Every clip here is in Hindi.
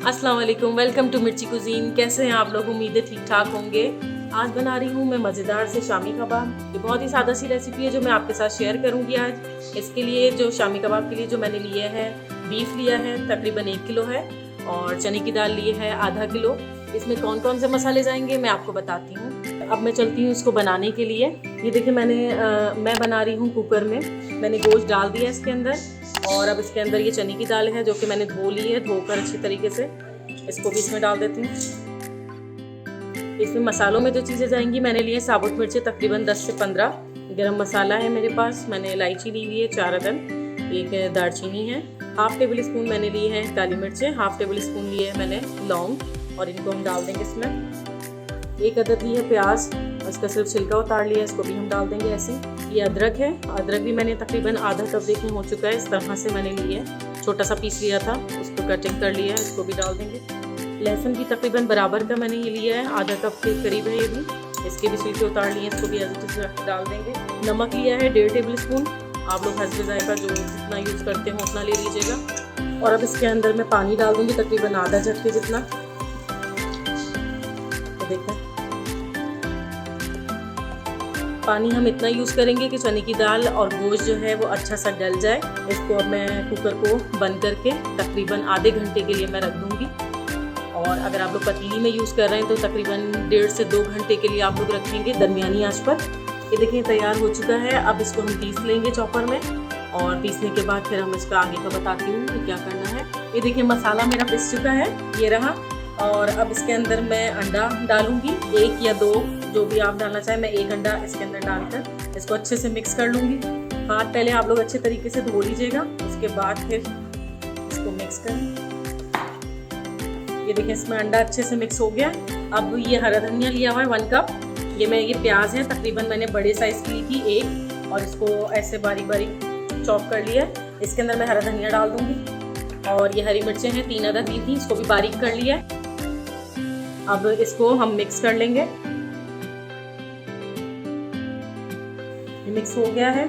अस्सलाम वालेकुम, वेलकम टू मिर्ची कुजीन। कैसे हैं आप लोग? उम्मीदें ठीक ठाक होंगे। आज बना रही हूँ मैं मज़ेदार से शामी कबाब। ये बहुत ही सादा सी रेसिपी है जो मैं आपके साथ शेयर करूँगी आज। इसके लिए जो शामी कबाब के लिए जो मैंने लिए है, बीफ लिया है तकरीबन 1 किलो है और चने की दाल लिए है आधा किलो। इसमें कौन कौन से मसाले जाएंगे मैं आपको बताती हूँ। अब मैं चलती हूँ इसको बनाने के लिए। ये देखिए मैं बना रही हूँ कुकर में। मैंने गोश्त डाल दिया इसके अंदर और अब इसके अंदर ये चने की दाल है जो कि मैंने धो ली है, धोकर अच्छी तरीके से इसको भी इसमें डाल देती हूँ। इसमें मसालों में जो चीज़ें जाएंगी, मैंने लिए साबुत मिर्ची तकरीबन 10 से 15, गरम मसाला है मेरे पास, मैंने इलायची ली हुई है 4 अदद, एक दालचीनी है, हाफ टेबल स्पून मैंने ली है काली मिर्चें, हाफ टेबल स्पून लिए है मैंने लौंग और इनको हम डाल देंगे इसमें। 1 अदद ली है प्याज, इसका सिर्फ छिलका उतार लिया, इसको भी हम डाल देंगे ऐसे। ये अदरक है, अदरक भी मैंने तकरीबन आधा कप देखने हो चुका है, इस तरह से मैंने लिए है, छोटा सा पीस लिया था, उसको कटिंग कर लिया है, इसको भी डाल देंगे। लहसुन भी तकरीबन बराबर का मैंने ये लिया है, आधा कप के करीब है ये भी, इसके भी छिलके उतार लिए, इसको भी ऐसे डाल देंगे। नमक लिया है 1.5 टेबल स्पून, आप लोग हस्बे जायका जो जितना यूज़ करते हो उतना ले लीजिएगा। और अब इसके अंदर मैं पानी डाल दूँगी तकरीबन आधा जग के जितना। तो देखें पानी हम इतना यूज़ करेंगे कि चने की दाल और गोश्त जो है वो अच्छा सा गल जाए। इसको अब मैं कुकर को बंद करके तकरीबन आधे घंटे के लिए मैं रख दूँगी। और अगर आप लोग पतीली में यूज़ कर रहे हैं तो तकरीबन 1.5 से 2 घंटे के लिए आप लोग रखेंगे दरमियानी आंच पर। ये देखिए तैयार हो चुका है। अब इसको हम पीस लेंगे चॉपर में और पीसने के बाद फिर हम इसका आगे का बताती हूँ कि क्या करना है। ये देखिए मसाला मेरा पिस चुका है, ये रहा। और अब इसके अंदर मैं अंडा डालूँगी, 1 या 2 जो भी आप डालना चाहें। मैं 1 अंडा इसके अंदर डालकर इसको अच्छे से मिक्स कर लूँगी। हाथ पहले आप लोग अच्छे तरीके से धो लीजिएगा, उसके बाद फिर इसको मिक्स करें। ये देखिए इसमें अंडा अच्छे से मिक्स हो गया। अब ये हरा धनिया लिया हुआ है 1 कप। ये प्याज है तकरीबन मैंने बड़े साइज़ की ली थी 1, और इसको ऐसे बारीक बारीक चॉप कर लिया। इसके अंदर मैं हरा धनिया डाल दूँगी। और ये हरी मिर्चें हैं 3 अदद ली थी, इसको भी बारीक कर लिया। अब इसको हम मिक्स कर लेंगे। ये मिक्स हो गया है।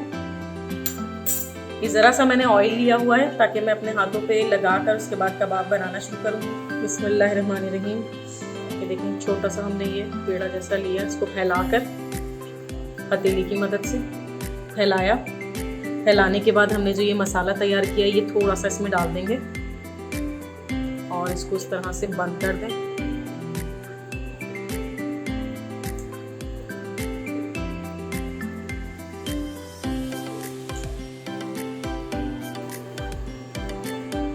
ये ज़रा सा मैंने ऑयल लिया हुआ है ताकि मैं अपने हाथों पे लगाकर उसके बाद कबाब बनाना शुरू करूँगी। बिस्मिल्लाहिर्रहमानिर्रहीम। ये देखिए छोटा सा हमने ये पेड़ा जैसा लिया, इसको फैलाकर हथेली की मदद से फैलाया। फैलाने के बाद हमने जो ये मसाला तैयार किया ये थोड़ा सा इसमें डाल देंगे और इसको इस तरह से बंद कर दें।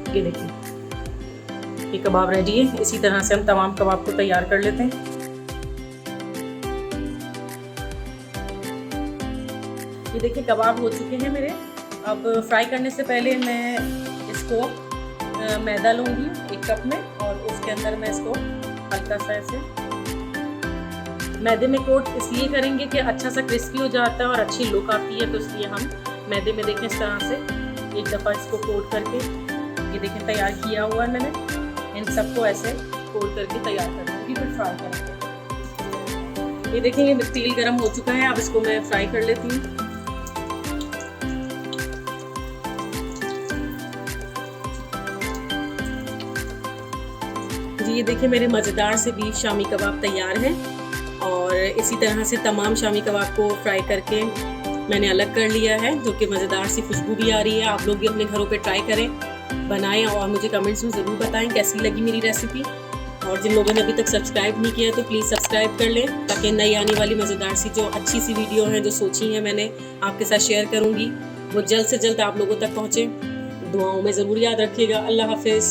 ये देखिए ये कबाब रेडी है। इसी तरह से हम तमाम कबाब को तैयार कर लेते हैं। ये देखिए कबाब हो चुके हैं मेरे। अब फ्राई करने से पहले मैं इसको मैदा लूँगी 1 कप में और उसके अंदर मैं इसको हल्का सा ऐसे मैदे में कोट इसलिए करेंगे कि अच्छा सा क्रिस्पी हो जाता है और अच्छी लुक आती है, तो इसलिए हम मैदे में देखें इस तरह से 1 दफ़ा इसको कोट करके, ये देखें तैयार किया हुआ है मैंने। इन सबको ऐसे कोट करके तैयार कर लूँगी, फिर फ्राई करेंगे। ये देखें ये तेल गरम हो चुका है, अब इसको मैं फ्राई कर लेती हूँ। जी ये देखिए मेरे मज़ेदार से बीफ शामी कबाब तैयार है। और इसी तरह से तमाम शामी कबाब को फ्राई करके मैंने अलग कर लिया है, जो कि मज़ेदार सी खुशबू भी आ रही है। आप लोग भी अपने घरों पे ट्राई करें, बनाएं और मुझे कमेंट्स में ज़रूर बताएं कैसी लगी मेरी रेसिपी। और जिन लोगों ने अभी तक सब्सक्राइब नहीं किया तो प्लीज़ सब्सक्राइब कर लें, ताकि नई आने वाली मज़ेदार सी जो अच्छी सी वीडियो हैं जो सोची हैं मैंने आपके साथ शेयर करूँगी वो जल्द से जल्द आप लोगों तक पहुँचे। दुआओं में ज़रूर याद रखिएगा। अल्लाह हाफिज़।